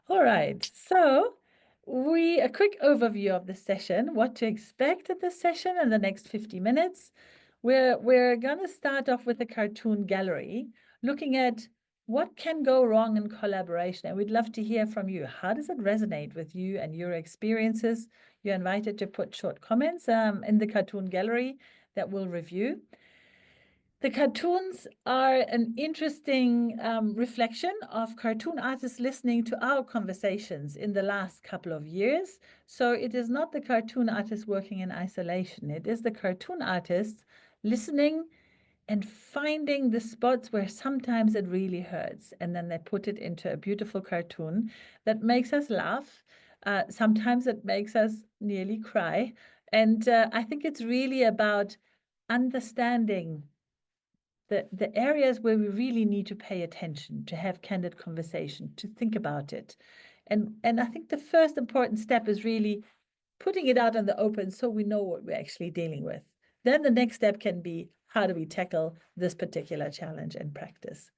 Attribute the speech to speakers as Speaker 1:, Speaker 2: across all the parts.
Speaker 1: All right, so a quick overview of the session, what to expect at the session in the next 50 minutes. We're going to start off with the cartoon gallery, looking at what can go wrong in collaboration. And we'd love to hear from you. How does it resonate with you and your experiences? You're invited to put short comments in the cartoon gallery that we'll review. The cartoons are an interesting reflection of cartoon artists listening to our conversations in the last couple of years. So it is not the cartoon artists working in isolation. It is the cartoon artists listening and finding the spots where sometimes it really hurts. And then they put it into a beautiful cartoon that makes us laugh. Sometimes it makes us nearly cry. And I think it's really about understanding the areas where we really need to pay attention, to have candid conversation, to think about it. And I think the first important step is really putting it out in the open so we know what we're actually dealing with. Then the next step can be, how do we tackle this particular challenge in practice?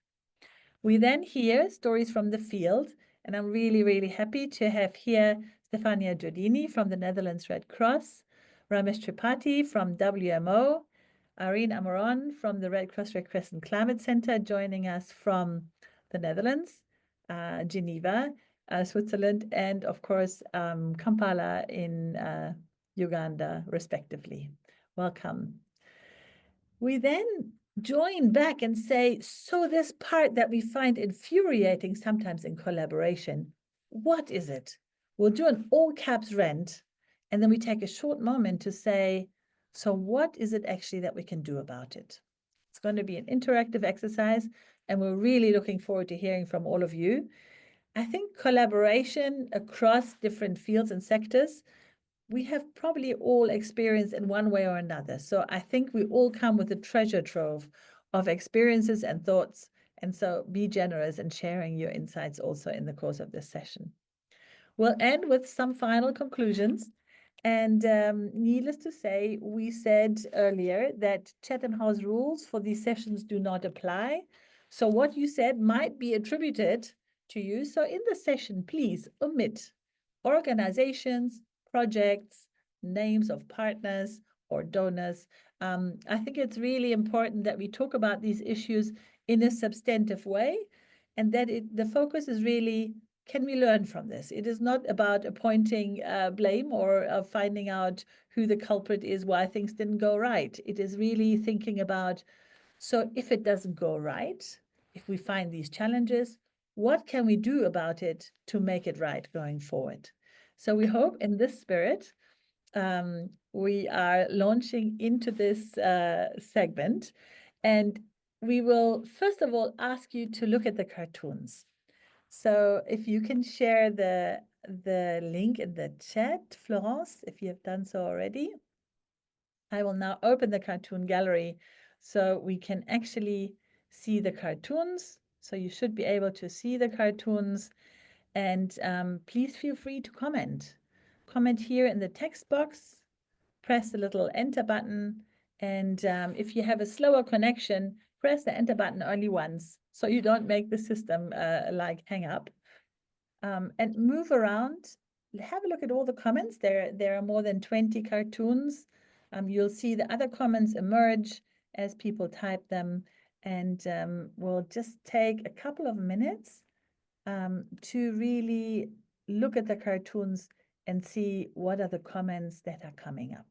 Speaker 1: We then hear stories from the field, and I'm really, really happy to have here Stefania Giordini from the Netherlands Red Cross, Ramesh Tripathi from WMO, Irene Amaron from the Red Cross Red Crescent Climate Center joining us from the Netherlands, Geneva, Switzerland, and of course, Kampala in Uganda, respectively. Welcome. We then join back and say, so this part that we find infuriating sometimes in collaboration, what is it? We'll do an all caps rent, and then we take a short moment to say, so what is it actually that we can do about it? It's going to be an interactive exercise, and we're really looking forward to hearing from all of you. I think collaboration across different fields and sectors, we have probably all experienced in one way or another. So I think we all come with a treasure trove of experiences and thoughts. And so be generous in sharing your insights also in the course of this session. We'll end with some final conclusions. And needless to say, we said earlier that Chatham House rules for these sessions do not apply. So what you said might be attributed to you. So in the session, please omit organizations, projects, names of partners or donors. I think it's really important that we talk about these issues in a substantive way, and that the focus is really, can we learn from this? It is not about appointing blame or finding out who the culprit is, why things didn't go right. It is really thinking about, so if it doesn't go right, if we find these challenges, what can we do about it to make it right going forward? So we hope in this spirit, we are launching into this segment, and we will first of all ask you to look at the cartoons. So if you can share the link in the chat, Florence, if you have done so already. I will now open the cartoon gallery so we can actually see the cartoons. So you should be able to see the cartoons, and please feel free to comment. Comment here in the text box, press the little enter button, and if you have a slower connection, press the enter button only once so you don't make the system like hang up. And move around, have a look at all the comments. There are more than 20 cartoons. You'll see the other comments emerge as people type them, and we'll just take a couple of minutes to really look at the cartoons and see what are the comments that are coming up.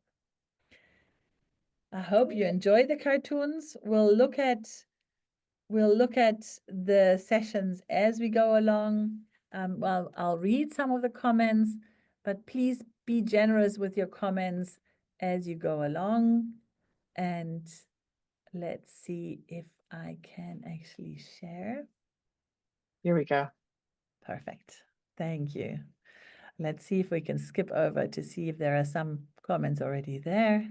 Speaker 1: I hope you enjoy the cartoons. We'll look at the sessions as we go along. Well, I'll read some of the comments, but please be generous with your comments as you go along. And let's see if I can actually share.
Speaker 2: Here we go.
Speaker 1: Perfect. Thank you. Let's see if we can skip over to see if there are some comments already there.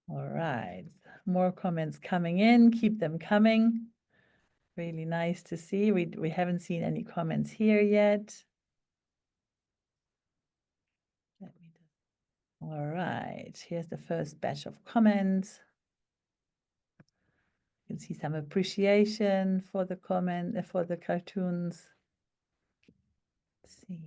Speaker 1: All right, more comments coming in. Keep them coming. Really nice to see. We haven't seen any comments here yet. All right, here's the first batch of comments. You can see some appreciation for the comment, for the cartoons. Let's see.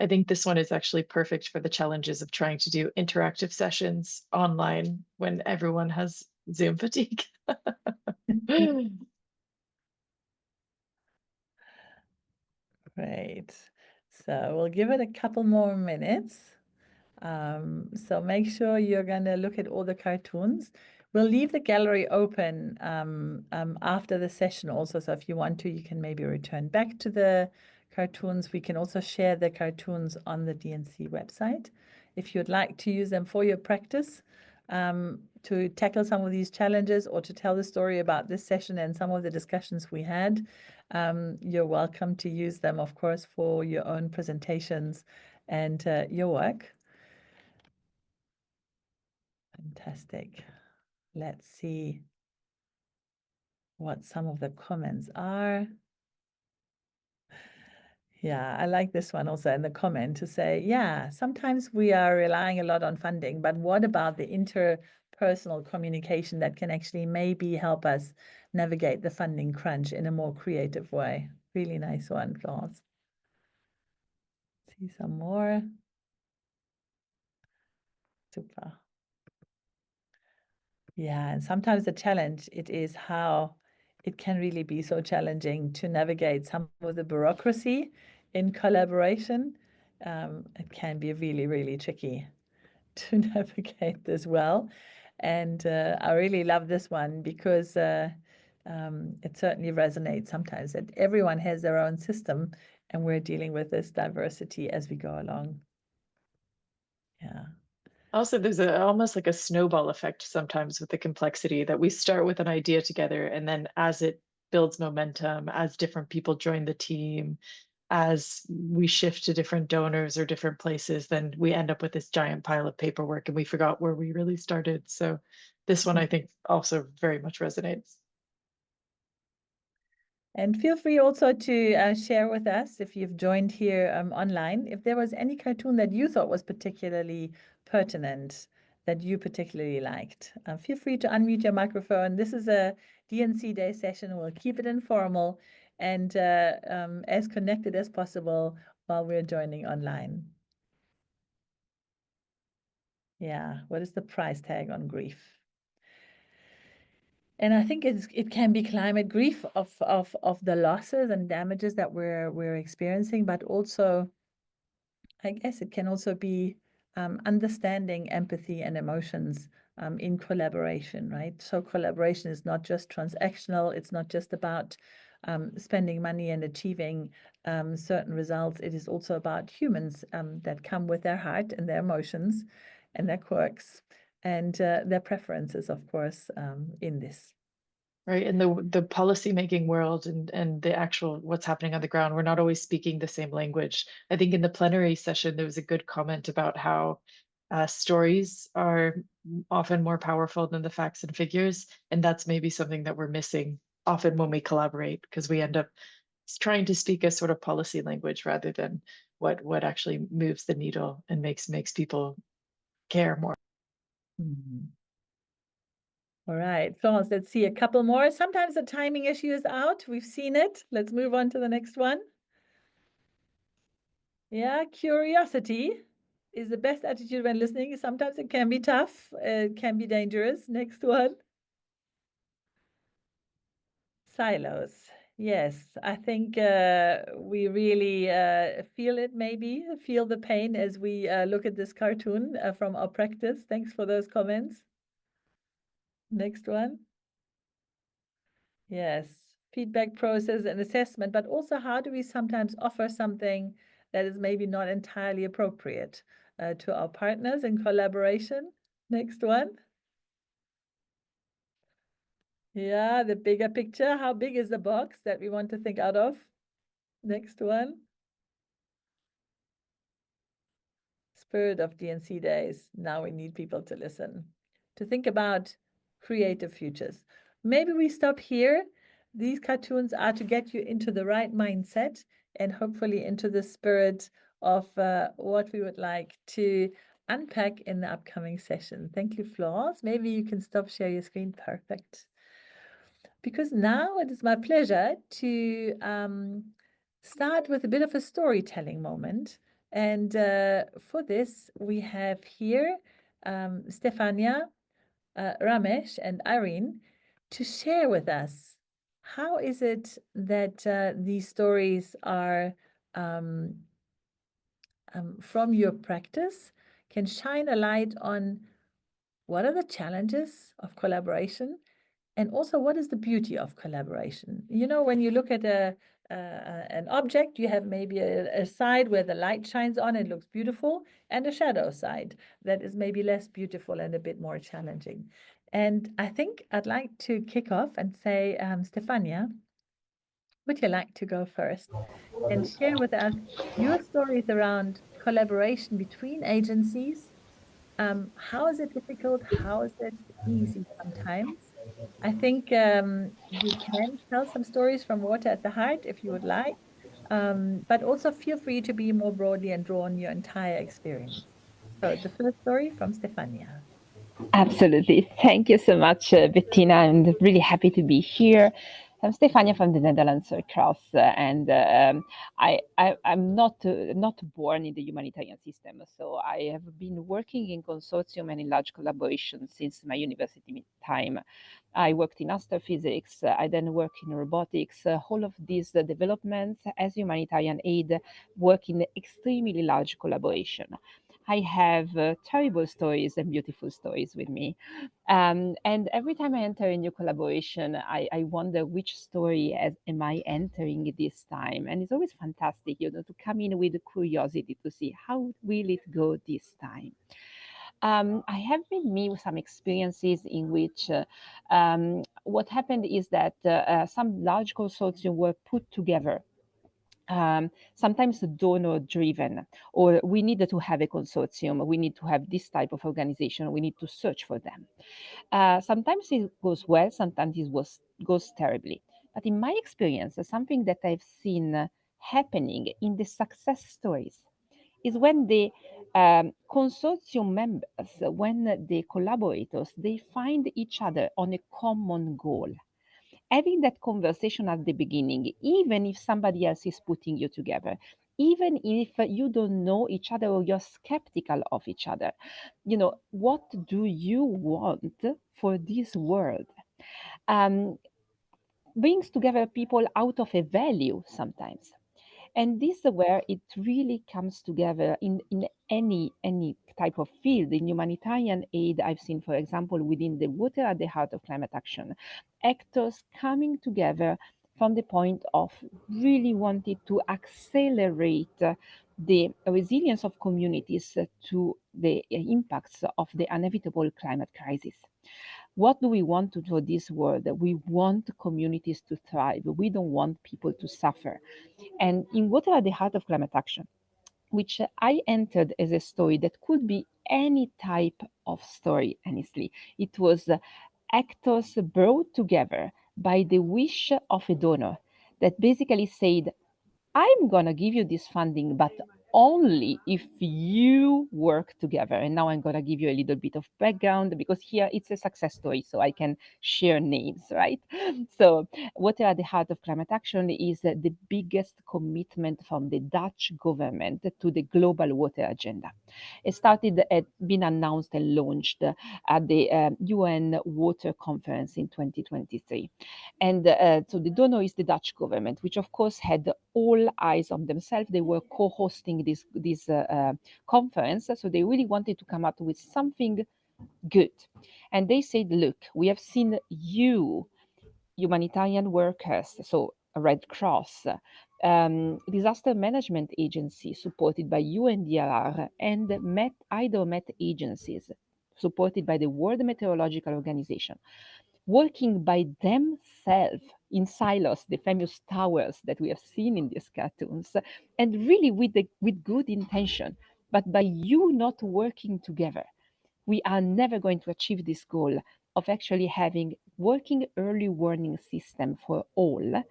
Speaker 2: I think this one is actually perfect for the challenges of trying to do interactive sessions online when everyone has Zoom fatigue.
Speaker 1: Great. So we'll give it a couple more minutes. So make sure you're going to look at all the cartoons. We'll leave the gallery open after the session also. So if you want to, you can maybe return back to the cartoons. We can also share the cartoons on the D&C website. If you'd like to use them for your practice, to tackle some of these challenges or to tell the story about this session and some of the discussions we had, you're welcome to use them, of course, for your own presentations and your work. Fantastic. Let's see what some of the comments are. Yeah, I like this one also in the comment to say, yeah, sometimes we are relying a lot on funding, but what about the interpersonal communication that can actually maybe help us navigate the funding crunch in a more creative way? Really nice one, Florence. See some more. Super. Yeah, and sometimes the challenge it is how it can really be so challenging to navigate some of the bureaucracy in collaboration. It can be really, really tricky to navigate this well. And I really love this one because it certainly resonates sometimes that everyone has their own system and we're dealing with this diversity as we go along. Yeah.
Speaker 2: Also, there's almost like a snowball effect sometimes with the complexity that we start with an idea together, and then as it builds momentum, as different people join the team, as we shift to different donors or different places, then we end up with this giant pile of paperwork and we forgot where we really started. So this one, I think, also very much resonates.
Speaker 1: And feel free also to share with us if you've joined here online, if there was any cartoon that you thought was particularly pertinent, that you particularly liked. Feel free to unmute your microphone. This is a D&C Day session. We'll keep it informal and as connected as possible while we're joining online. Yeah, what is the price tag on grief? And I think it can be climate grief of the losses and damages that we're experiencing, but also, I guess it can also be understanding empathy and emotions in collaboration, right? So collaboration is not just transactional. It's not just about spending money and achieving certain results. It is also about humans that come with their heart and their emotions and their quirks and their preferences, of course, in this.
Speaker 2: Right. In the policy making world and the actual what's happening on the ground, we're not always speaking the same language. I think in the plenary session, there was a good comment about how stories are often more powerful than the facts and figures. And that's maybe something that we're missing often when we collaborate, because we end up trying to speak a sort of policy language rather than what actually moves the needle and makes people care more.
Speaker 1: Mhm. All right, Florence, let's see a couple more. Sometimes the timing issue is out. We've seen it. Let's move on to the next one. Yeah, curiosity is the best attitude when listening. Sometimes it can be tough. It can be dangerous. Next one. Silos. Yes, I think we really feel it, maybe feel the pain as we look at this cartoon from our practice. Thanks for those comments. Next one. Yes, feedback process and assessment, but also how do we sometimes offer something that is maybe not entirely appropriate to our partners in collaboration? Next one. Yeah, the bigger picture. How big is the box that we want to think out of? Next one. Spirit of D&C Days. Now we need people to listen, to think about creative futures. Maybe we stop here. These cartoons are to get you into the right mindset and hopefully into the spirit of what we would like to unpack in the upcoming session. Thank you, Florence. Maybe you can stop share your screen. Perfect. Because now it is my pleasure to start with a bit of a storytelling moment. And for this, we have here Stefania, Ramesh, and Irene to share with us how is it that these stories are from your practice can shine a light on what are the challenges of collaboration and also what is the beauty of collaboration. You know, when you look at an object, you have maybe a side where the light shines on and looks beautiful, and a shadow side that is maybe less beautiful and a bit more challenging. And I think I'd like to kick off and say, Stefania, would you like to go first and share with us your stories around collaboration between agencies? How is it difficult? How is it easy sometimes? I think you can tell some stories from Water at the Heart if you would like, but also feel free to be more broadly and draw on your entire experience. So the first story from Stefania.
Speaker 3: Absolutely. Thank you so much, Bettina. I'm really happy to be here. I'm Stefania from the Netherlands Red Cross, and I'm not born in the humanitarian system. So I have been working in consortium and in large collaboration since my university time. I worked in astrophysics. I then worked in robotics. All of these developments as humanitarian aid work in extremely large collaboration. I have terrible stories and beautiful stories with me. And every time I enter a new collaboration, I wonder which story am I entering this time. And it's always fantastic, to come in with curiosity to see how will it go this time. I have been me with some experiences in which what happened is that some large consortium were put together, sometimes donor driven, or we needed to have a consortium, we need to have this type of organization, we need to search for them. Sometimes it goes well, sometimes goes terribly. But in my experience, something that I've seen happening in the success stories is when the consortium members, when the collaborators, they find each other on a common goal. Having that conversation at the beginning, even if somebody else is putting you together, even if you don't know each other or you're skeptical of each other, what do you want for this world? Um, Brings together people out of a value sometimes. And this is where it really comes together in any type of field. In humanitarian aid, I've seen, for example, within the Water at the Heart of Climate Action, actors coming together from the point of really wanting to accelerate the resilience of communities to the impacts of the inevitable climate crisis. What do we want to do for this world? We want communities to thrive. We don't want people to suffer. And in Water at the Heart of Climate Action, which I entered as a story that could be any type of story, honestly. It was actors brought together by the wish of a donor that basically said, I'm going to give you this funding, but only if you work together. And now I'm going to give you a little bit of background because here it's a success story, so I can share names, right? So, Water at the Heart of Climate Action is the biggest commitment from the Dutch government to the global water agenda. It started at being announced and launched at the UN Water Conference in 2023. And so the donor is the Dutch government, which of course had all eyes on themselves. They were co-hosting this conference, so they really wanted to come up with something good. And they said, look, we have seen you, humanitarian workers, so Red Cross, disaster management agency supported by UNDRR, and Met agencies supported by the World Meteorological Organization, working by themselves in silos, the famous towers that we have seen in these cartoons, and really with good intention. But by you not working together, we are never going to achieve this goal of actually having working early warning system for all,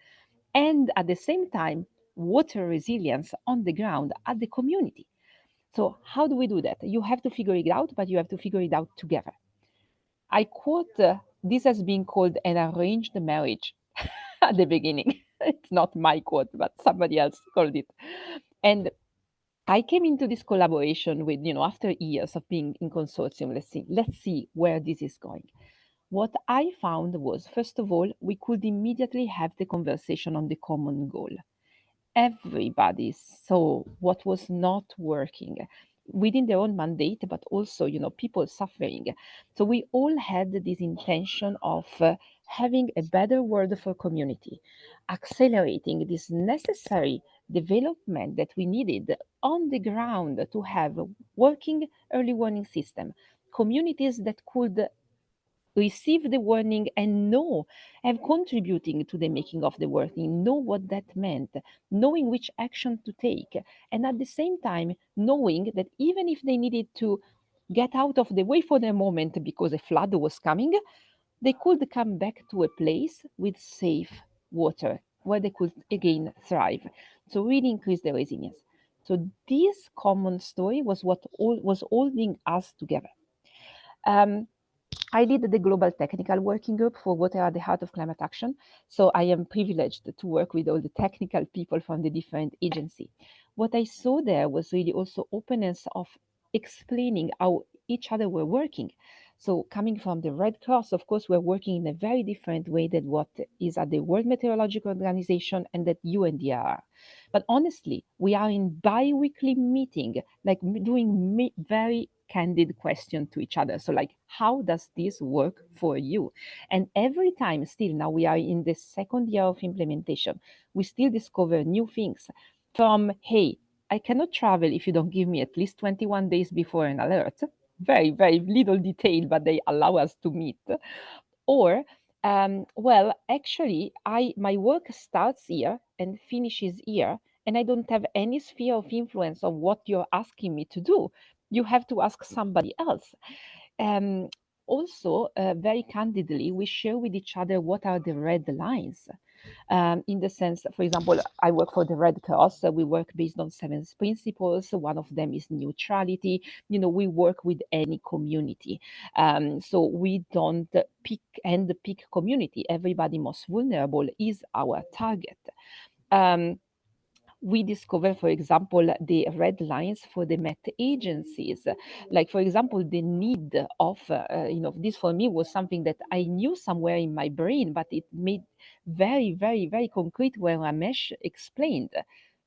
Speaker 3: and at the same time, water resilience on the ground at the community. So, how do we do that? You have to figure it out, but you have to figure it out together. I quote this as being called an arranged marriage at the beginning. It's not my quote, but somebody else called it. And I came into this collaboration with, after years of being in consortium, let's see where this is going. What I found was, first of all, we could immediately have the conversation on the common goal. Everybody saw what was not working within their own mandate, but also, people suffering. So we all had this intention of having a better world for community, accelerating this necessary development that we needed on the ground to have a working early warning system, communities that could receive the warning and know, have contributing to the making of the warning, know what that meant, knowing which action to take, and at the same time knowing that even if they needed to get out of the way for the moment because a flood was coming, they could come back to a place with safe water where they could again thrive. So really increase their resilience. So this common story was what was holding us together. Um, I lead the Global Technical Working Group for Water at the Heart of Climate Action. So I am privileged to work with all the technical people from the different agencies. What I saw there was really also openness of explaining how each other were working. So coming from the Red Cross, of course, we're working in a very different way than what is at the World Meteorological Organization and that UNDR. But honestly, we are in bi-weekly meeting, like doing very candid question to each other. So like, how does this work for you? And every time still, now we are in the second year of implementation, we still discover new things from, hey, I cannot travel if you don't give me at least 21 days before an alert. Very, very little detail, but they allow us to meet. Or, well, actually, my work starts here and finishes here, and I don't have any sphere of influence on what you're asking me to do. You have to ask somebody else. Um, Also, very candidly, we share with each other what are the red lines. In the sense, for example, I work for the Red Cross. So we work based on 7 principles. One of them is neutrality. We work with any community. So we don't pick community. Everybody most vulnerable is our target. Um, we discover, for example, the red lines for the Met agencies. Like, for example, the need of, this for me was something that I knew somewhere in my brain, but it made very, very, very concrete when Ramesh explained.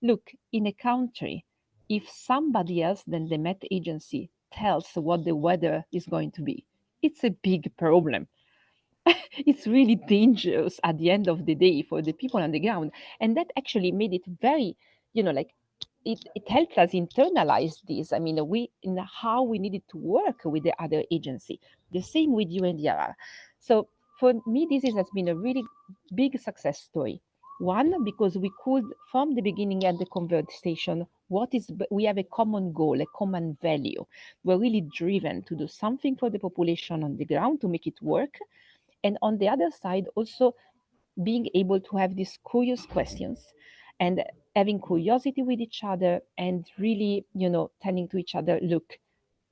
Speaker 3: Look, in a country, if somebody else than the Met agency tells what the weather is going to be, it's a big problem. It's really dangerous at the end of the day for the people on the ground. And that actually made it very, like it helped us internalize this. I mean, we in how we needed to work with the other agency. The same with UNDRR. So for me, has been a really big success story. One, because we could, from the beginning at the conversation, we have a common goal, a common value. We're really driven to do something for the population on the ground to make it work. And on the other side, also being able to have these curious questions and having curiosity with each other and really, telling to each other, look,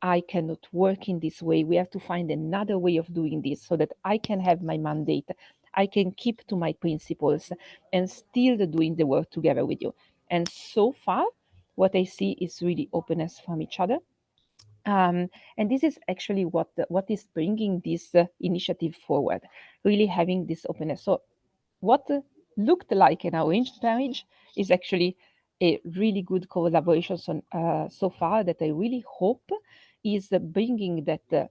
Speaker 3: I cannot work in this way. We have to find another way of doing this so that I can have my mandate. I can keep to my principles and still doing the work together with you. And so far, what I see is really openness from each other. And this is actually what is bringing this initiative forward, really having this openness. So what looked like an arranged marriage is actually a really good collaboration so far that I really hope is bringing that,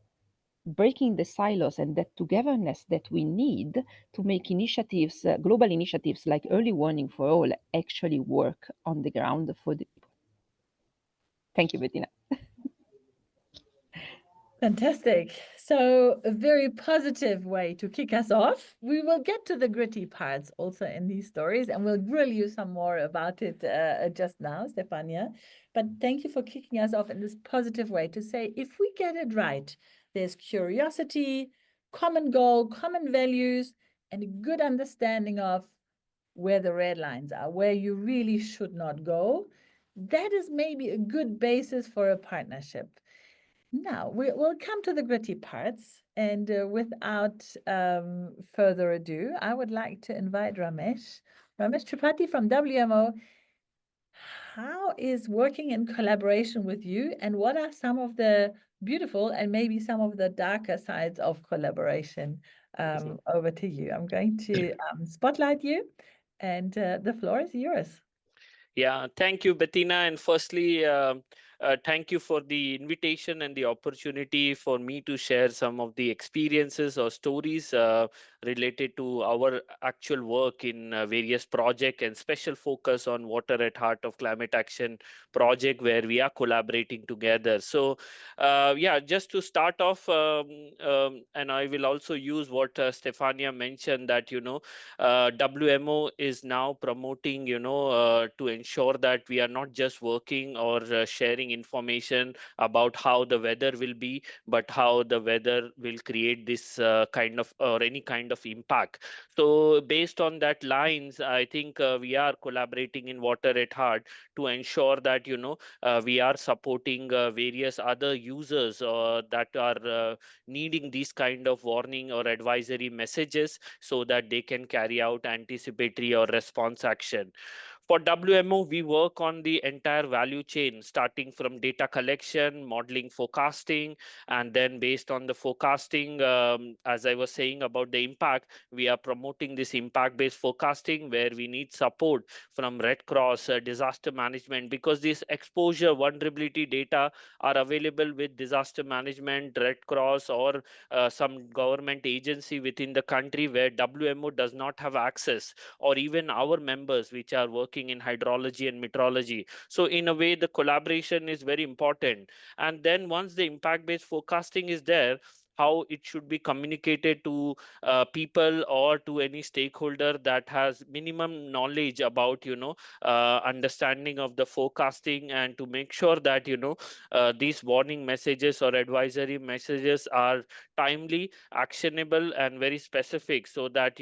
Speaker 3: breaking the silos and that togetherness that we need to make initiatives, global initiatives like early warning for all, actually work on the ground for the people. Thank you, Bettina.
Speaker 1: Fantastic. So a very positive way to kick us off. We will get to the gritty parts also in these stories, and we'll grill you some more about it just now, Stefania. But thank you for kicking us off in this positive way to say, if we get it right, there's curiosity, common goal, common values, and a good understanding of where the red lines are, where you really should not go. That is maybe a good basis for a partnership. Now, we'll come to the gritty parts. And without further ado, I would like to invite Ramesh Tripathi from WMO. How is working in collaboration with you, and what are some of the beautiful and maybe some of the darker sides of collaboration? Over to you. I'm going to spotlight you, and the floor is yours.
Speaker 4: Yeah, thank you, Bettina. And firstly, thank you for the invitation and the opportunity for me to share some of the experiences or stories related to our actual work in various projects and special focus on Water at Heart of Climate Action project where we are collaborating together. So, yeah, just to start off, and I will also use what Stefania mentioned that, WMO is now promoting, to ensure that we are not just working or sharing information about how the weather will be, but how the weather will create this kind of or any kind of impact. So based on that lines, I think we are collaborating in Water at Heart to ensure that, we are supporting various other users that are needing these kind of warning or advisory messages so that they can carry out anticipatory or response action. For WMO, we work on the entire value chain, starting from data collection, modeling, forecasting, and then based on the forecasting, as I was saying about the impact, we are promoting this impact-based forecasting where we need support from Red Cross, disaster management, because this exposure vulnerability data are available with disaster management, Red Cross, or some government agency within the country where WMO does not have access, or even our members which are working in hydrology and meteorology. So in a way, the collaboration is very important. And then once the impact based forecasting is there, how it should be communicated to people or to any stakeholder that has minimum knowledge about understanding of the forecasting, and to make sure that these warning messages or advisory messages are timely, actionable, and very specific, so that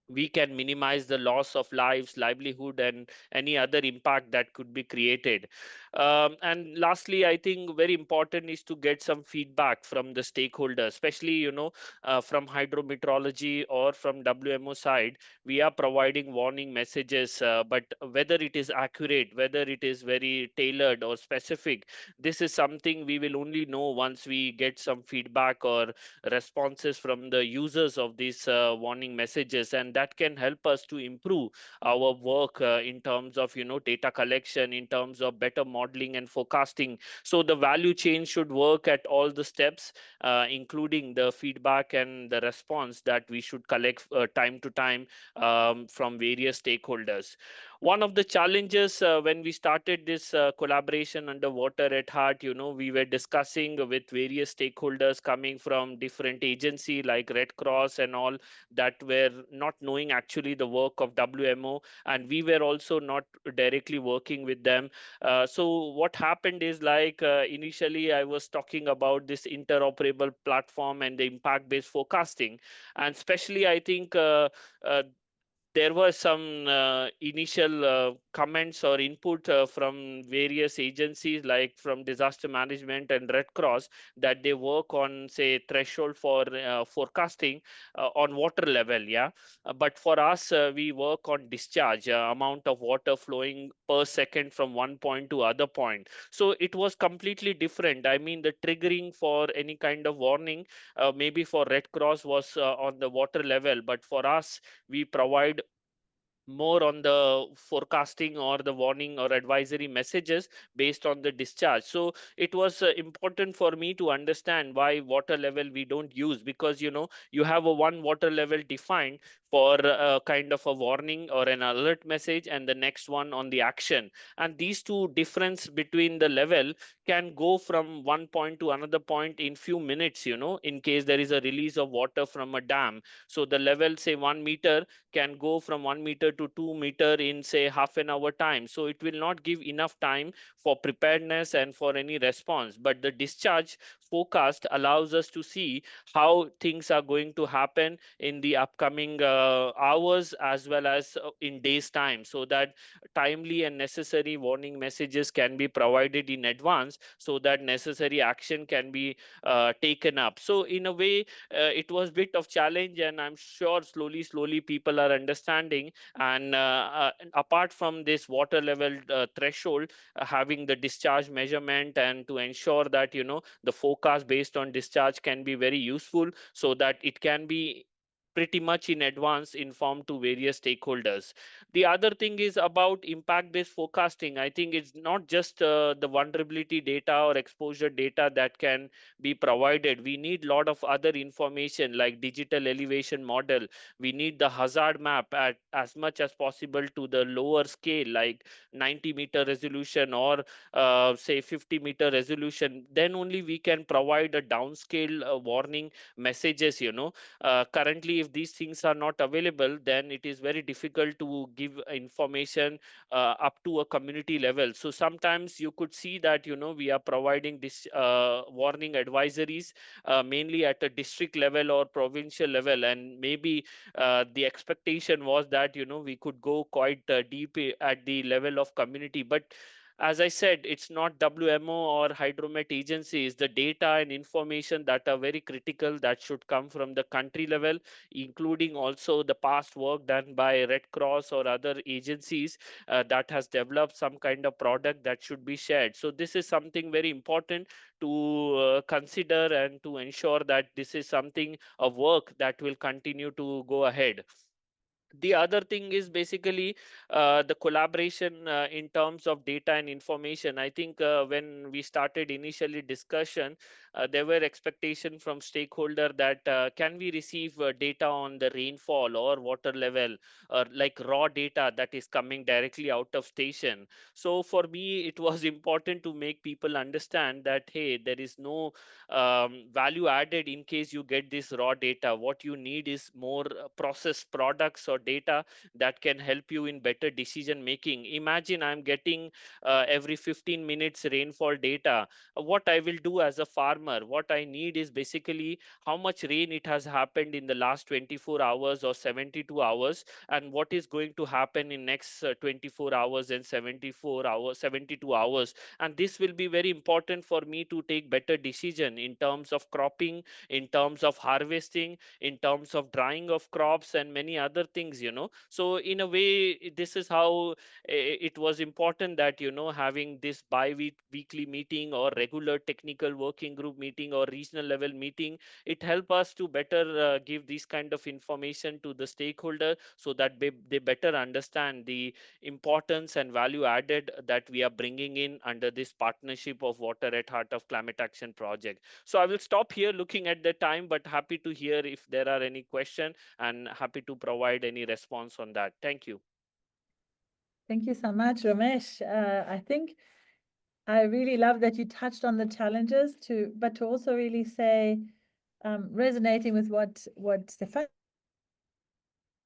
Speaker 4: we can minimize the loss of lives, livelihood, and any other impact that could be created. And lastly, I think very important is to get some feedback from the stakeholders, especially from hydrometeorology or from WMO side. We are providing warning messages, but whether it is accurate, whether it is very tailored or specific, this is something we will only know once we get some feedback or responses from the users of these warning messages, and that can help us to improve our work in terms of data collection, in terms of better modeling and forecasting. So the value chain should work at all the steps, including the feedback and the response that we should collect time to time from various stakeholders. One of the challenges when we started this collaboration under Water at Heart, we were discussing with various stakeholders coming from different agency like Red Cross and all, that were not knowing actually the work of WMO, and we were also not directly working with them. So what happened is, like, initially I was talking about this interoperable platform and the impact based forecasting, and especially I think uh, there were some initial comments or input from various agencies like from disaster management and Red Cross, that they work on, say, threshold for forecasting on water level. Yeah. But for us, we work on discharge, amount of water flowing per second from one point to other point. So it was completely different. I mean, the triggering for any kind of warning, maybe for Red Cross was on the water level, but for us, we provide more on the forecasting or the warning or advisory messages based on the discharge. So it was important for me to understand why water level we don't use, because you have a one water level defined for a kind of a warning or an alert message, and the next one on the action. And these two difference between the level can go from one point to another point in few minutes, in case there is a release of water from a dam. So the level, say 1 meter, can go from 1 meter to 2 meter in, say, half an hour time. So it will not give enough time for preparedness and for any response. But the discharge forecast allows us to see how things are going to happen in the upcoming hours as well as in days time, so that timely and necessary warning messages can be provided in advance, so that necessary action can be taken up. So in a way, it was bit of challenge, and I'm sure slowly people are understanding. And apart from this water level threshold, having the discharge measurement, and to ensure that the forecast based on discharge can be very useful, so that it can be pretty much in advance informed to various stakeholders. The other thing is about impact based forecasting. I think it's not just the vulnerability data or exposure data that can be provided. We need a lot of other information like digital elevation model. We need the hazard map at as much as possible to the lower scale, like 90-meter resolution or say 50-meter resolution. Then only we can provide a downscale warning messages. Currently, if these things are not available, then it is very difficult to give information up to a community level. So sometimes you could see that we are providing this warning advisories mainly at a district level or provincial level, and maybe the expectation was that we could go quite deep at the level of community. But as I said, it's not WMO or hydromet agencies. The data and information that are very critical that should come from the country level, including also the past work done by Red Cross or other agencies that has developed some kind of product that should be shared. So this is something very important to consider, and to ensure that this is something, a work that will continue to go ahead. The other thing is basically the collaboration in terms of data and information. I think when we started initially discussion, there were expectation from stakeholder that can we receive data on the rainfall or water level, or like raw data that is coming directly out of station. So for me, it was important to make people understand that, hey, there is no value added in case you get this raw data. What you need is more processed products or data that can help you in better decision making. Imagine I'm getting every 15 minutes rainfall data. What I will do as a farmer, what I need is basically how much rain it has happened in the last 24 hours or 72 hours, and what is going to happen in next 24 hours and 74 hours, 72 hours. And this will be very important for me to take better decision in terms of cropping, in terms of harvesting, in terms of drying of crops, and many other things. So in a way, this is how it was important that having this weekly meeting or regular technical working group meeting or regional level meeting, it help us to better give this kind of information to the stakeholder, so that they better understand the importance and value added that we are bringing in under this partnership of Water at Heart of Climate Action project. So I will stop here looking at the time, but happy to hear if there are any question, and happy to provide any response on that. Thank you.
Speaker 1: Thank you so much, Ramesh. I think I really love that you touched on the challenges but to also really say, resonating with what Stefania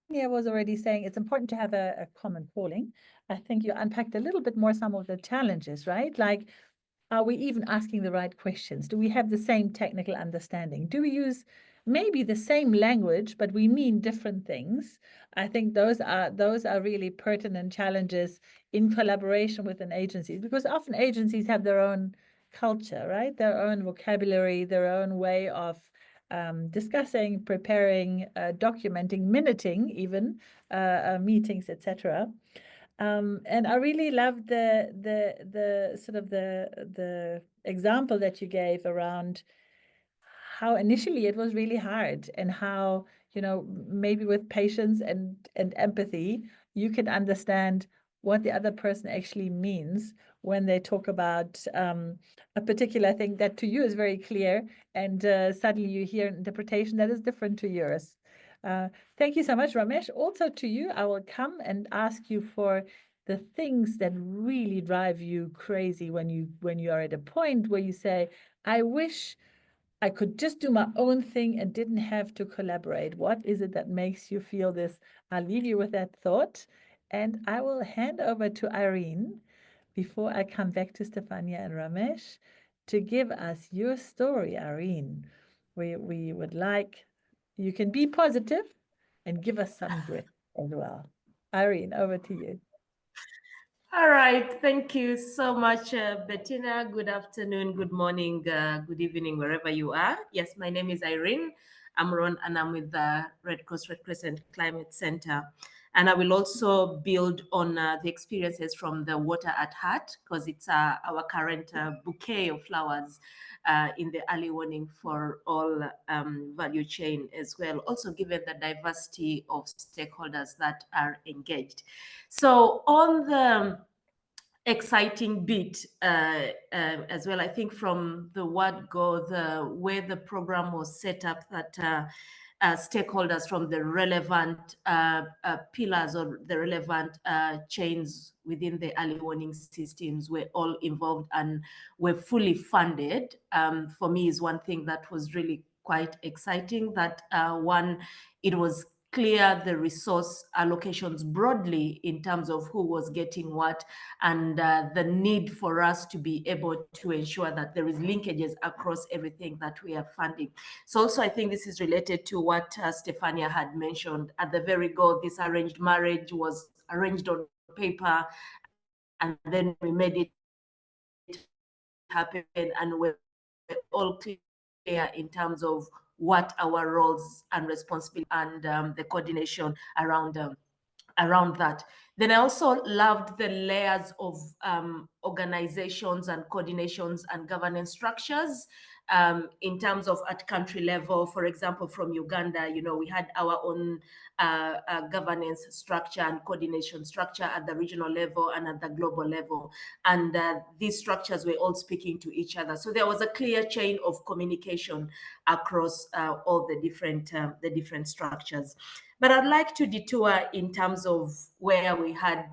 Speaker 1: was already saying, it's important to have a common calling. I think you unpacked a little bit more some of the challenges, right? Like, are we even asking the right questions? Do we have the same technical understanding? Do we use maybe the same language, but we mean different things? I think those are really pertinent challenges in collaboration with an agency, because often agencies have their own culture, right? Their own vocabulary, their own way of discussing, preparing, documenting, minuting even meetings, etc. And I really loved the sort of the example that you gave around how initially it was really hard, and how maybe with patience and empathy you can understand what the other person actually means when they talk about a particular thing that to you is very clear, and suddenly you hear an interpretation that is different to yours. Thank you so much, Ramesh. Also to you, I will come and ask you for the things that really drive you crazy when you are at a point where you say, I wish I could just do my own thing and didn't have to collaborate. What is it that makes you feel this? I'll leave you with that thought, and I will hand over to Irene before I come back to Stefania and Ramesh to give us your story, Irene. We would like you can be positive and give us some grit as well. Irene, over to you.
Speaker 5: All right. Thank you so much, Bettina. Good afternoon, good morning, good evening, wherever you are. Yes, my name is Irene Amron, and I'm with the Red Cross Red Crescent Climate Center. And I will also build on the experiences from the Water at Heart, because it's our current bouquet of flowers in the early warning for all value chain as well, also given the diversity of stakeholders that are engaged. So on the exciting bit as well, I think from the word go, the way the program was set up, that stakeholders from the relevant pillars or the relevant chains within the early warning systems were all involved and were fully funded, for me is one thing that was really quite exciting. That one, it was clear the resource allocations broadly in terms of who was getting what, and the need for us to be able to ensure that there is linkages across everything that we are funding. So also I think this is related to what Stefania had mentioned at the very goal. This arranged marriage was arranged on paper, and then we made it happen, and we're all clear in terms of what our roles and responsibility and the coordination around that. Then I also loved the layers of organizations and coordinations and governance structures in terms of at country level. For example, from Uganda, we had our own governance structure and coordination structure at the regional level and at the global level. And these structures were all speaking to each other. So there was a clear chain of communication across all the different structures. But I'd like to detour in terms of where we had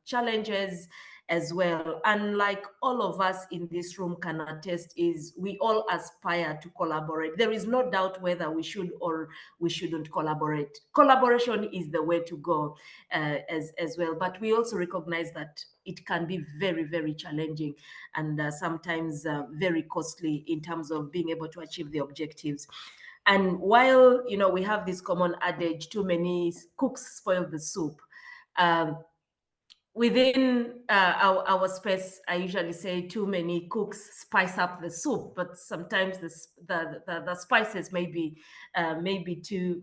Speaker 5: challenges as well. And like all of us in this room can attest, is we all aspire to collaborate. There is no doubt whether we should or we shouldn't collaborate. Collaboration is the way to go as well. But we also recognize that it can be very, very challenging and sometimes very costly in terms of being able to achieve the objectives. And while, we have this common adage, too many cooks spoil the soup. Within our space, I usually say too many cooks spice up the soup, but sometimes the spices may be too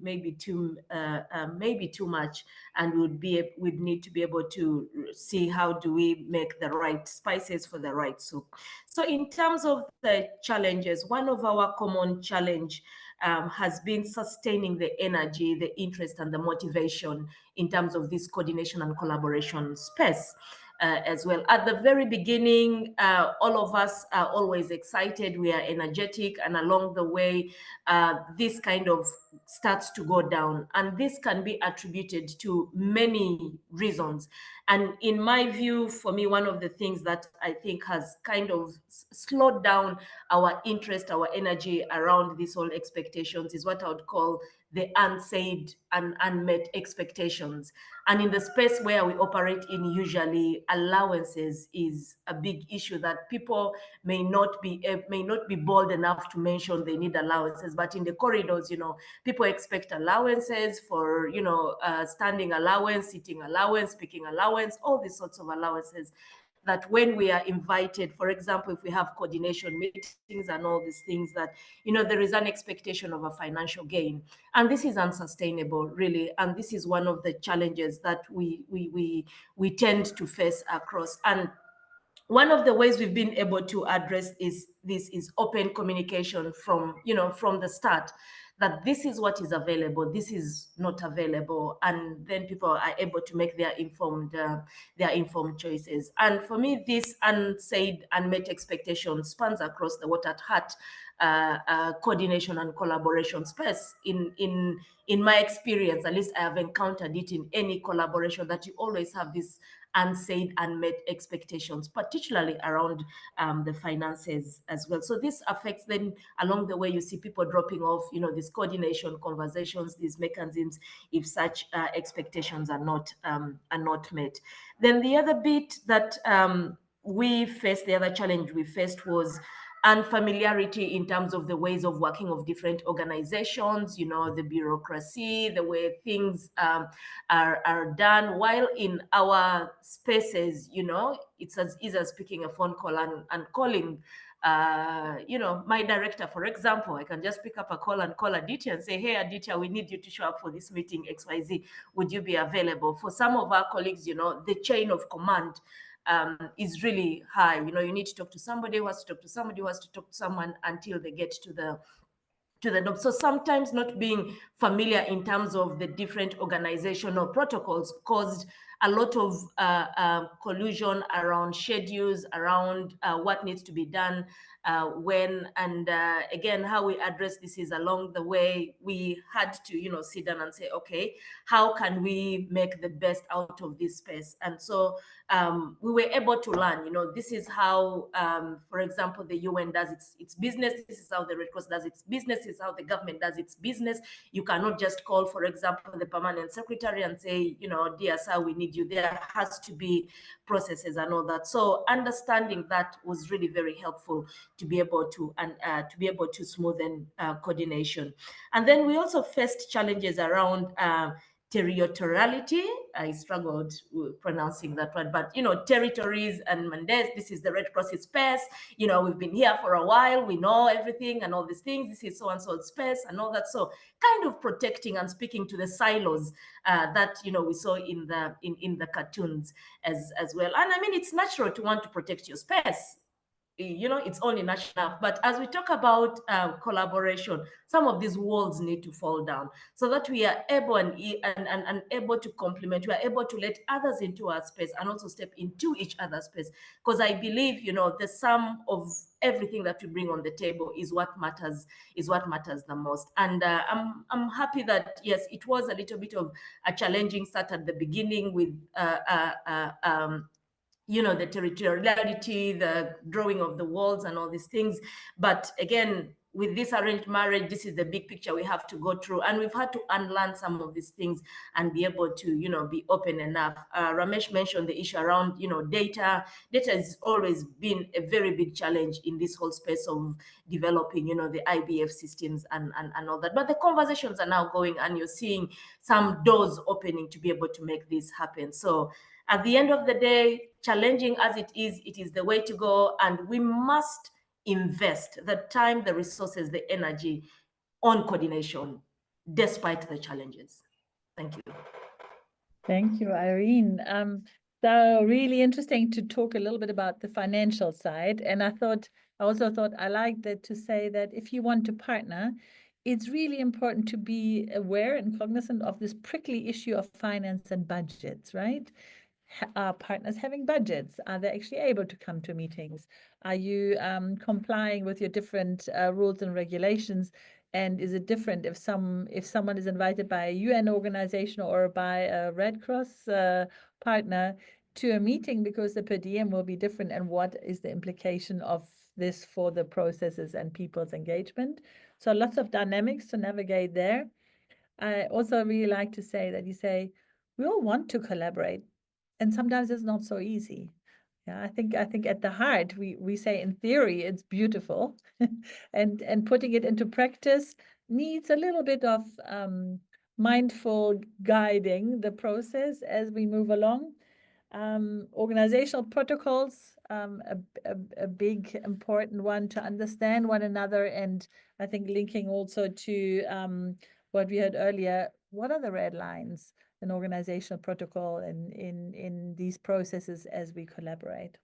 Speaker 5: much, and we'd need to be able to see how do we make the right spices for the right soup. So in terms of the challenges, one of our common challenge has been sustaining the energy, the interest, and the motivation in terms of this coordination and collaboration space as well. At the very beginning, all of us are always excited, we are energetic, and along the way, this kind of starts to go down. And this can be attributed to many reasons. And in my view, for me, one of the things that I think has kind of slowed down our interest, our energy around these whole expectations is what I would call the unsaid and unmet expectations. And in the space where we operate in, usually allowances is a big issue that people may not be bold enough to mention they need allowances. But in the corridors, people expect allowances for, standing allowance, sitting allowance, speaking allowance, all these sorts of allowances. That when we are invited, for example, if we have coordination meetings and all these things, that, there is an expectation of a financial gain. And this is unsustainable, really. And this is one of the challenges that we tend to face across. And one of the ways we've been able to address is open communication from the start, that this is what is available, this is not available, and then people are able to make their informed choices. And for me, this unsaid, unmet expectation spans across the Water at Heart coordination and collaboration space. In my experience, at least I have encountered it in any collaboration, that you always have this unsaid, unmet expectations, particularly around the finances as well. So this affects then along the way, you see people dropping off, these coordination conversations, these mechanisms, if such expectations are not met. Then the other bit that the other challenge we faced was unfamiliarity in terms of the ways of working of different organizations, the bureaucracy, the way things are done. While in our spaces, it's as easy as picking a phone call and calling my director, for example. I can just pick up a call and call Aditya and say, hey, Aditya, we need you to show up for this meeting, XYZ. Would you be available? For some of our colleagues, the chain of command is really high. You need to talk to somebody who has to talk to somebody who has to talk to someone until they get to the job. So sometimes not being familiar in terms of the different organizational protocols caused a lot of collusion around schedules, around what needs to be done when, and again, how we address this is along the way we had to, sit down and say, okay, how can we make the best out of this space? And so we were able to learn, this is how, for example, the UN does its business. This is how the Red Cross does its business. This is how the government does its business. You cannot just call, for example, the permanent secretary and say, dear sir, we need you. There has to be processes and all that. So understanding that was really very helpful to be able to smoothen coordination. And then we also faced challenges around territoriality. I struggled with pronouncing that word, but territories and mandates. This is the Red Cross space. We've been here for a while. We know everything and all these things. This is so and so space and all that. So kind of protecting and speaking to the silos that we saw in the cartoons as well. And I mean, it's natural to want to protect your space. It's only natural enough. But as we talk about collaboration, some of these walls need to fall down so that we are able and able to complement. We are able to let others into our space and also step into each other's space. Because I believe, the sum of everything that we bring on the table is what matters the most. And I'm happy that, yes, it was a little bit of a challenging start at the beginning with the territoriality, the drawing of the walls and all these things. But again, with this arranged marriage, this is the big picture we have to go through. And we've had to unlearn some of these things and be able to, be open enough. Ramesh mentioned the issue around, data. Data has always been a very big challenge in this whole space of developing, the IBF systems and all that. But the conversations are now going and you're seeing some doors opening to be able to make this happen. So at the end of the day, challenging as it is the way to go, and we must invest the time, the resources, the energy on coordination, despite the challenges. Thank you.
Speaker 1: Thank you, Irene. So really interesting to talk a little bit about the financial side. And I also thought I liked that to say that if you want to partner, it's really important to be aware and cognizant of this prickly issue of finance and budgets, right? Are partners having budgets? Are they actually able to come to meetings? Are you complying with your different rules and regulations? And is it different if someone is invited by a UN organization or by a Red Cross partner to a meeting, because the per diem will be different, and what is the implication of this for the processes and people's engagement? So lots of dynamics to navigate there. I also really like to say that you say we all want to collaborate, and sometimes it's not so easy. Yeah, I think at the heart we say in theory it's beautiful, and putting it into practice needs a little bit of mindful guiding the process as we move along. Organizational protocols, a big important one to understand one another, and I think linking also to what we heard earlier, what are the red lines? An organizational protocol in these processes as we collaborate.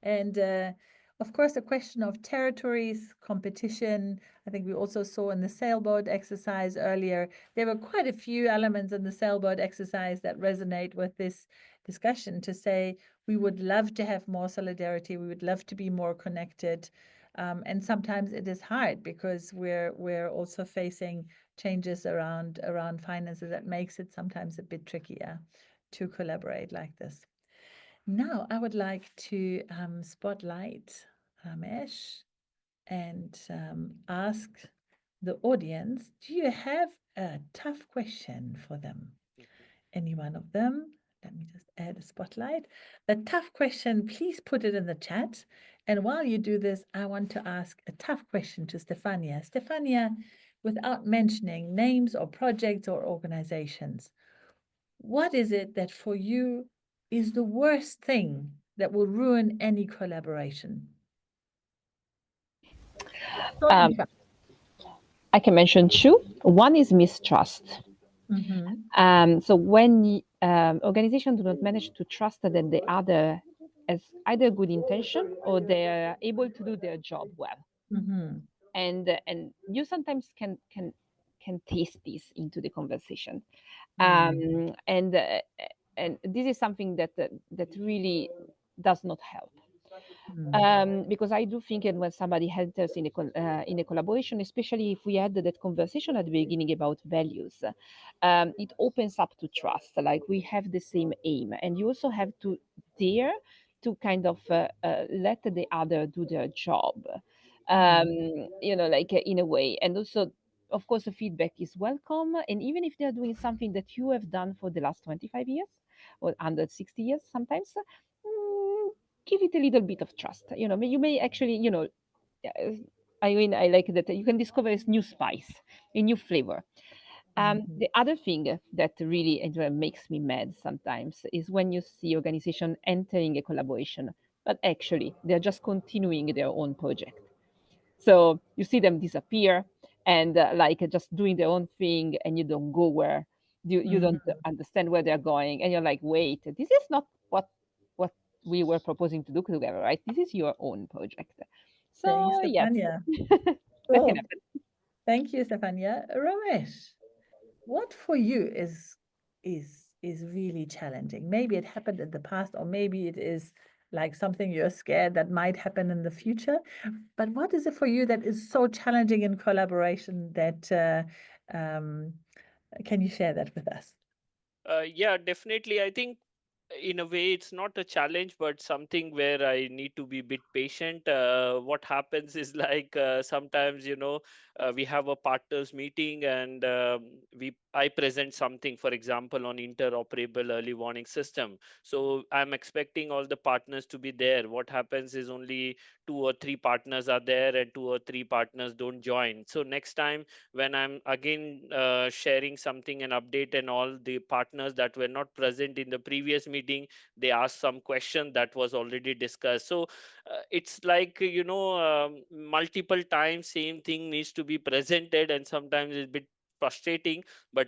Speaker 1: And of course, the question of territories, competition, I think we also saw in the sailboat exercise earlier, there were quite a few elements in the sailboat exercise that resonate with this discussion, to say we would love to have more solidarity, we would love to be more connected. And sometimes it is hard because we're also facing changes around finances that makes it sometimes a bit trickier to collaborate like this. Now, I would like to spotlight Ramesh and ask the audience, do you have a tough question for them? Any one of them? Let me just add a spotlight. A tough question, please put it in the chat. And while you do this, I want to ask a tough question to Stefania. Stefania, without mentioning names or projects or organizations, what is it that for you is the worst thing that will ruin any collaboration?
Speaker 3: Um, I can mention two. One is mistrust. So when organizations do not manage to trust that the other has either good intention or they're able to do their job well, and you sometimes can taste this into the conversation, and this is something that really does not help. Because I do think that when somebody enters in a collaboration, especially if we had that conversation at the beginning about values, it opens up to trust. Like we have the same aim, and you also have to dare to kind of let the other do their job, like in a way. And also, of course, the feedback is welcome. And even if they're doing something that you have done for the last 25 years or 160 years, sometimes. Give it a little bit of trust. You may actually, I mean, I like that you can discover a new spice, a new flavor. The other thing that really makes me mad sometimes is when you see organization entering a collaboration, but actually they're just continuing their own project. So you see them disappear and like just doing their own thing, and you don't go where you don't understand where they're going, and you're like, wait, this is not what we were proposing to do together, right? This is your own project. So
Speaker 1: Thanks,
Speaker 3: yes,
Speaker 1: Stefania.
Speaker 3: that can
Speaker 1: Cool.
Speaker 3: happen.
Speaker 1: Thank you, Stefania. Ramesh, what for you is really challenging? Maybe it happened in the past, or maybe it is like something you're scared that might happen in the future. But what is it for you that is so challenging in collaboration that can you share that with us?
Speaker 4: Yeah, definitely. I think in a way it's not a challenge but something where I need to be a bit patient. What happens is like sometimes we have a partners meeting and we I present something, for example, on interoperable early warning system. So I'm expecting all the partners to be there. What happens is only 2 or 3 partners are there and 2 or 3 partners don't join. So next time when I'm again sharing something, an update, and all the partners that were not present in the previous meeting, they ask some question that was already discussed. So it's like multiple times same thing needs to be presented, and sometimes it's a bit frustrating, but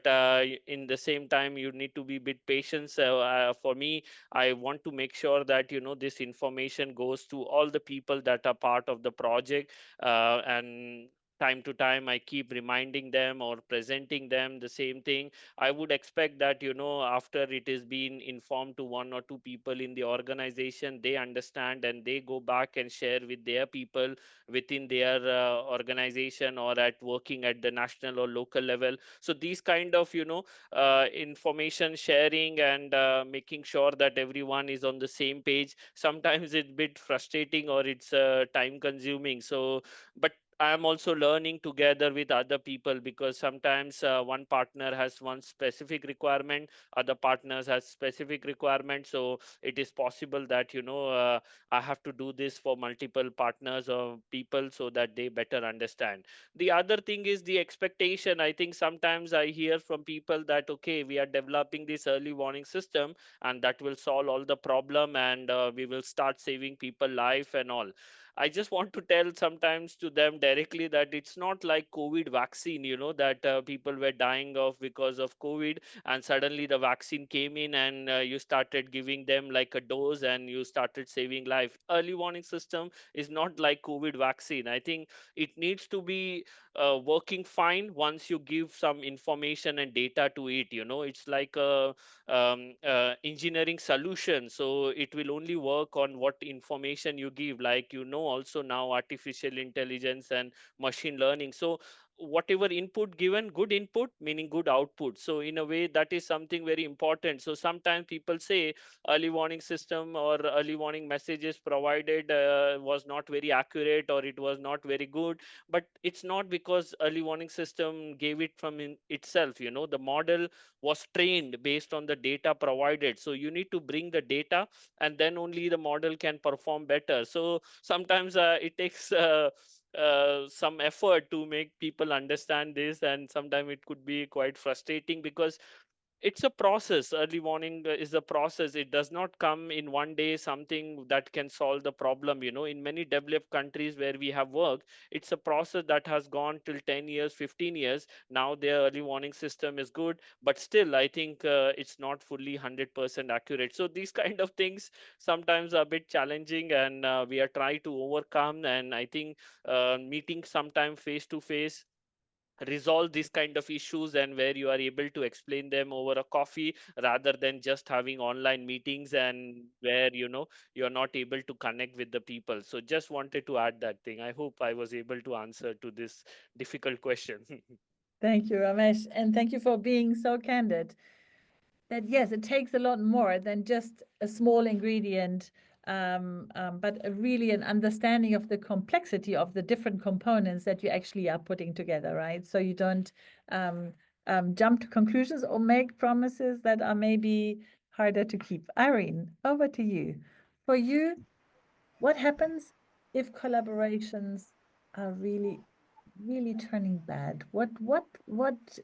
Speaker 4: in the same time you need to be a bit patient. So for me, I want to make sure that this information goes to all the people that are part of the project, and time to time I keep reminding them or presenting them the same thing. I would expect that after it is being informed to 1 or 2 people in the organization, they understand and they go back and share with their people within their organization or at working at the national or local level. So these kind of information sharing and making sure that everyone is on the same page, sometimes it's a bit frustrating or it's time consuming. So but I am also learning together with other people, because sometimes one partner has one specific requirement, other partners has specific requirement. So it is possible that I have to do this for multiple partners or people so that they better understand. The other thing is the expectation. I think sometimes I hear from people that okay, we are developing this early warning system and that will solve all the problem, and we will start saving people life and all. I just want to tell sometimes to them directly that it's not like COVID vaccine, that people were dying of because of COVID, and suddenly the vaccine came in and you started giving them like a dose and you started saving life. Early warning system is not like COVID vaccine. I think it needs to be working fine once you give some information and data to it. It's like a engineering solution, so it will only work on what information you give. Like also now artificial intelligence and machine learning. So whatever input given, good input meaning good output. So in a way, that is something very important. So sometimes people say early warning system or early warning messages provided was not very accurate, or it was not very good. But it's not because early warning system gave it from itself. The model was trained based on the data provided. So you need to bring the data, and then only the model can perform better. So sometimes it takes some effort to make people understand this, and sometimes it could be quite frustrating, because it's a process. Early warning is a process. It does not come in one day, something that can solve the problem. In many developed countries where we have worked, it's a process that has gone till 10 years, 15 years. Now their early warning system is good, but still I think it's not fully 100% accurate. So these kind of things sometimes are a bit challenging, and we are trying to overcome. And I think meeting sometime face to face resolve these kind of issues, and where you are able to explain them over a coffee rather than just having online meetings, and where you're not able to connect with the people. So just wanted to add that thing. I hope I was able to answer to this difficult question.
Speaker 1: Thank you, Ramesh, and thank you for being so candid. That yes, it takes a lot more than just a small ingredient, but really an understanding of the complexity of the different components that you actually are putting together, right? So you don't jump to conclusions or make promises that are maybe harder to keep. Irene, over to you. For you, what happens if collaborations are really, really turning bad? What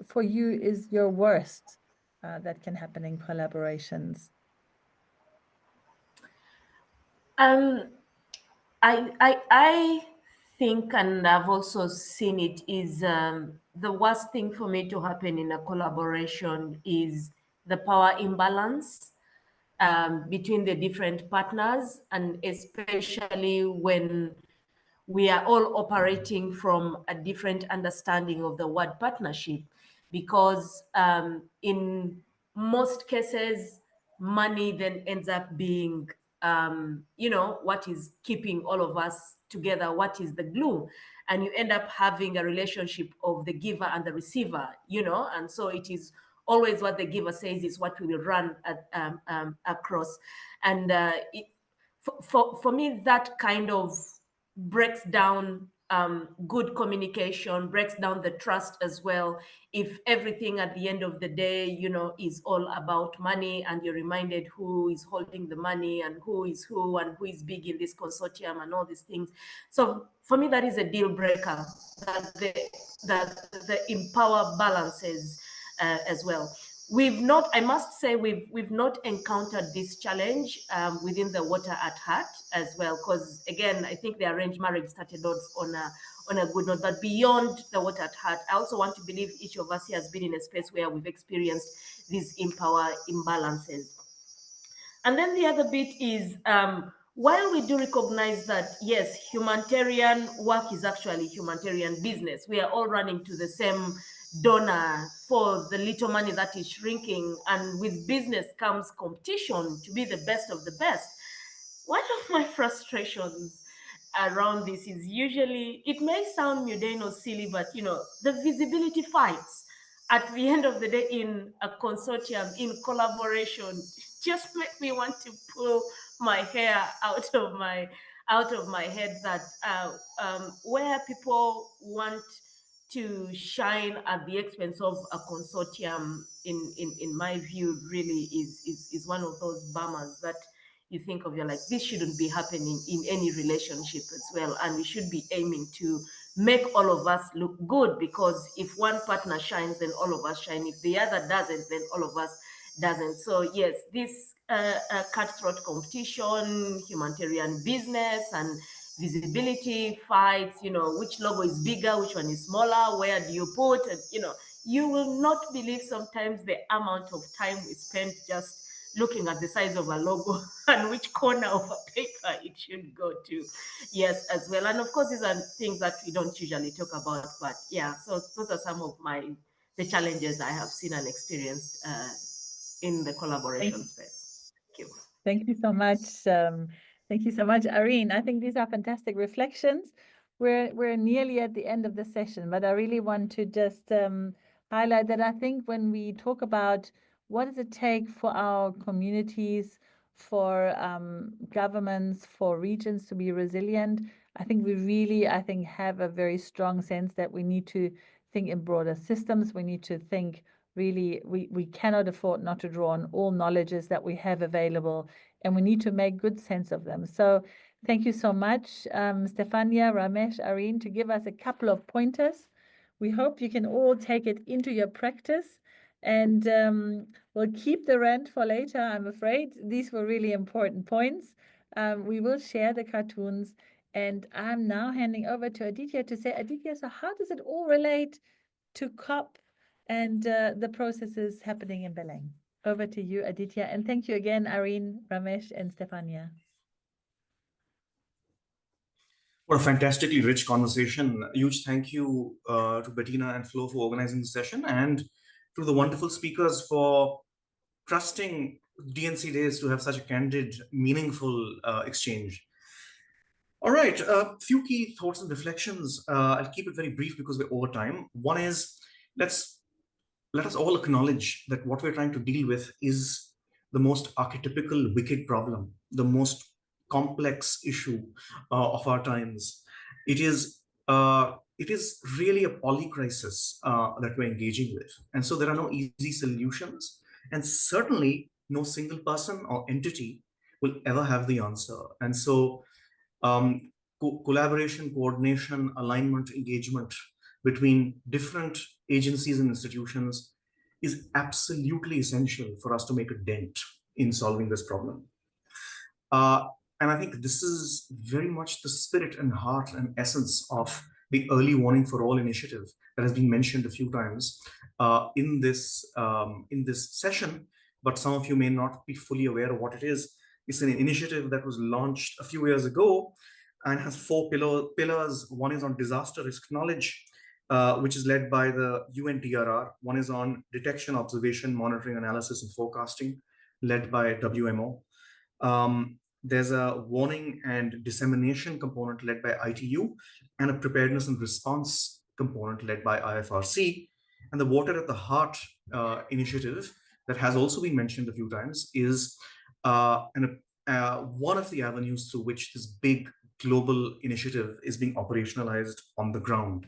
Speaker 1: for you is your worst that can happen in collaborations?
Speaker 5: Um, I think, and I've also seen it, is the worst thing for me to happen in a collaboration is the power imbalance between the different partners, and especially when we are all operating from a different understanding of the word partnership, because in most cases, money then ends up being, what is keeping all of us together, what is the glue. And you end up having a relationship of the giver and the receiver, and so it is always what the giver says is what we will run across. And for me, that kind of breaks down good communication, breaks down the trust as well. If everything at the end of the day, is all about money, and you're reminded who is holding the money and who is who and who is big in this consortium and all these things. So for me, that is a deal breaker, that the empower balances as well. I must say, we've not encountered this challenge within the Water at Heart as well, because again, I think the arranged marriage started off on a good note. But beyond the Water at Heart, I also want to believe each of us here has been in a space where we've experienced these empower imbalances. And then the other bit is, while we do recognize that, yes, humanitarian work is actually humanitarian business, we are all running to the same donor for the little money that is shrinking. And with business comes competition to be the best of the best. One of my frustrations around this is usually, it may sound mundane or silly, but the visibility fights at the end of the day in a consortium, in collaboration, just make me want to pull my hair out of my head, that where people want to shine at the expense of a consortium, in my view, really is one of those bummers that you think of. You're like, this shouldn't be happening in any relationship as well, and we should be aiming to make all of us look good, because if one partner shines, then all of us shine. If the other doesn't, then all of us doesn't. So yes, this cutthroat competition, humanitarian business, and visibility fights, which logo is bigger, which one is smaller, where do you put, and you will not believe sometimes the amount of time we spend just looking at the size of a logo and which corner of a paper it should go to. Yes, as well. And of course, these are things that we don't usually talk about, but yeah, so those are some of the challenges I have seen and experienced in the collaboration space. Thank you.
Speaker 1: Thank you so much, Thank you so much, Irene. I think these are fantastic reflections. We're nearly at the end of the session, but I really want to just highlight that I think when we talk about what does it take for our communities, for governments, for regions to be resilient, I think we really, have a very strong sense that we need to think in broader systems. We need to think really, we cannot afford not to draw on all knowledges that we have available, and we need to make good sense of them. So thank you so much, Stefania, Ramesh, Irene, to give us a couple of pointers. We hope you can all take it into your practice, and we'll keep the rant for later, I'm afraid. These were really important points. We will share the cartoons, and I'm now handing over to Aditya to say, Aditya, so how does it all relate to COP and the processes happening in Belém? Over to you, Aditya, and thank you again, Irene, Ramesh, and Stefania.
Speaker 6: What a fantastically rich conversation. A huge thank you to Bettina and Flo for organizing the session, and to the wonderful speakers for trusting D&C Days to have such a candid, meaningful exchange. All right, a few key thoughts and reflections. I'll keep it very brief because we're over time. One is, let us all acknowledge that what we're trying to deal with is the most archetypical wicked problem, the most complex issue of our times. It is really a polycrisis that we're engaging with. And so there are no easy solutions, and certainly no single person or entity will ever have the answer. And so collaboration, coordination, alignment, engagement between different agencies and institutions is absolutely essential for us to make a dent in solving this problem. And I think this is very much the spirit and heart and essence of the Early Warning for All initiative that has been mentioned a few times in this session, but some of you may not be fully aware of what it is. It's an initiative that was launched a few years ago and has four pillars. One is on disaster risk knowledge, which is led by the UNDRR. One is on detection, observation, monitoring, analysis, and forecasting, led by WMO. There's a warning and dissemination component led by ITU, and a preparedness and response component led by IFRC. And the Water at the Heart initiative that has also been mentioned a few times is one of the avenues through which this big global initiative is being operationalized on the ground.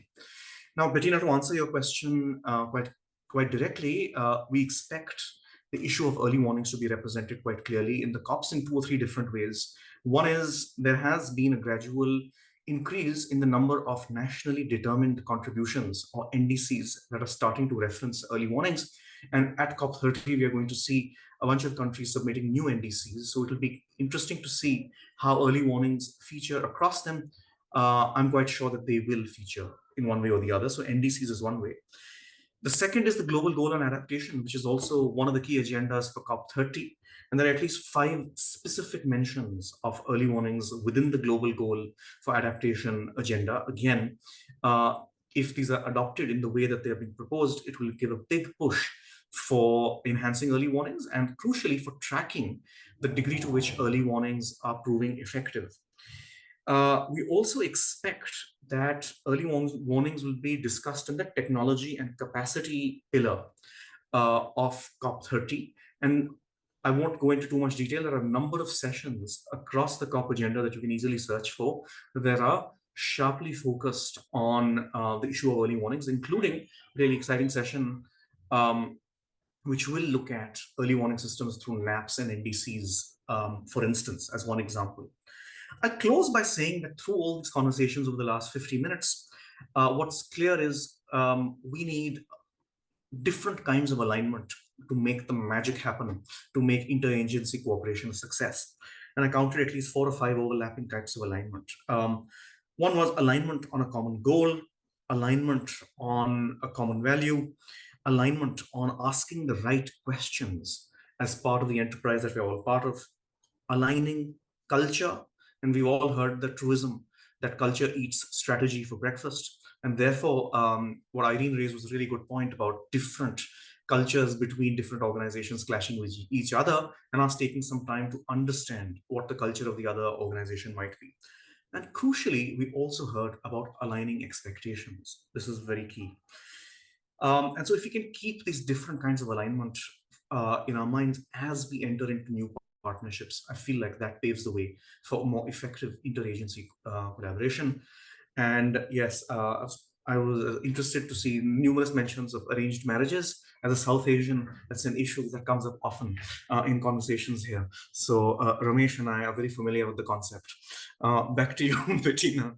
Speaker 6: Now, Bettina, to answer your question quite directly, we expect the issue of early warnings to be represented quite clearly in the COPs in 2 or 3 different ways. One is there has been a gradual increase in the number of nationally determined contributions, or NDCs, that are starting to reference early warnings. And at COP30, we are going to see a bunch of countries submitting new NDCs. So it'll be interesting to see how early warnings feature across them. I'm quite sure that they will feature in one way or the other. So NDCs is one way. The second is the global goal on adaptation, which is also one of the key agendas for COP30. And there are at least 5 specific mentions of early warnings within the global goal for adaptation agenda. Again, if these are adopted in the way that they have been proposed, it will give a big push for enhancing early warnings and, crucially, for tracking the degree to which early warnings are proving effective. We also expect that early warnings will be discussed in the technology and capacity pillar of COP30. And I won't go into too much detail. There are a number of sessions across the COP agenda that you can easily search for that are sharply focused on the issue of early warnings, including a really exciting session which will look at early warning systems through NAPs and NDCs, for instance, as one example. I close by saying that through all these conversations over the last 50 minutes, what's clear is we need different kinds of alignment to make the magic happen, to make interagency cooperation a success. And I counted at least 4 or 5 overlapping types of alignment. One was alignment on a common goal, alignment on a common value, alignment on asking the right questions as part of the enterprise that we're all part of, aligning culture. And we've all heard the truism that culture eats strategy for breakfast. And therefore, what Irene raised was a really good point about different cultures between different organizations clashing with each other, and us taking some time to understand what the culture of the other organization might be. And crucially, we also heard about aligning expectations. This is very key. And so if we can keep these different kinds of alignment in our minds as we enter into new partnerships, I feel like that paves the way for more effective interagency collaboration. And yes, I was interested to see numerous mentions of arranged marriages. As a South Asian, that's an issue that comes up often in conversations here. So Ramesh and I are very familiar with the concept. Back to you, Bettina.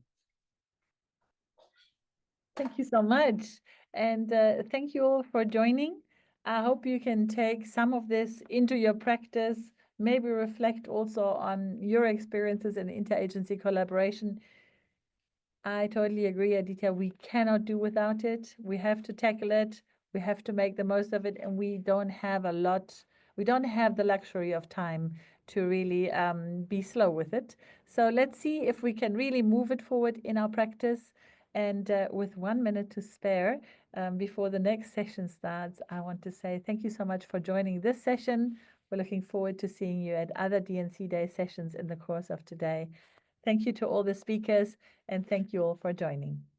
Speaker 1: Thank you so much. And thank you all for joining. I hope you can take some of this into your practice, maybe reflect also on your experiences in interagency collaboration. I totally agree, Aditya. We cannot do without it. We have to tackle it. We have to make the most of it. And we don't have the luxury of time to really be slow with it. So let's see if we can really move it forward in our practice. And with 1 minute to spare before the next session starts, I want to say thank you so much for joining this session. We're looking forward to seeing you at other D&C Day sessions in the course of today. Thank you to all the speakers, and thank you all for joining.